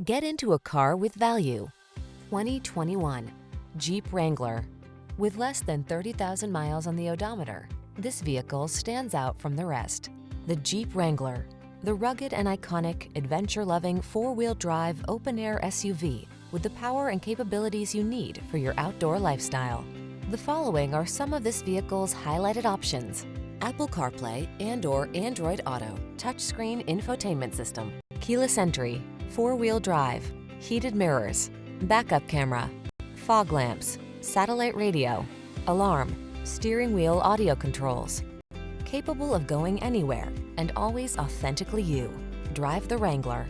Get into a car with value. 2021 Jeep Wrangler. With less than 30,000 miles on the odometer, this vehicle stands out from the rest. The Jeep Wrangler, the rugged and iconic, adventure-loving four-wheel drive open-air SUV with the power and capabilities you need for your outdoor lifestyle. The following are some of this vehicle's highlighted options: Apple CarPlay and/or Android Auto, touchscreen infotainment system, keyless entry, four-wheel drive, heated mirrors, backup camera, fog lamps, satellite radio, alarm, steering wheel audio controls. Capable of going anywhere and always authentically you. Drive the Wrangler.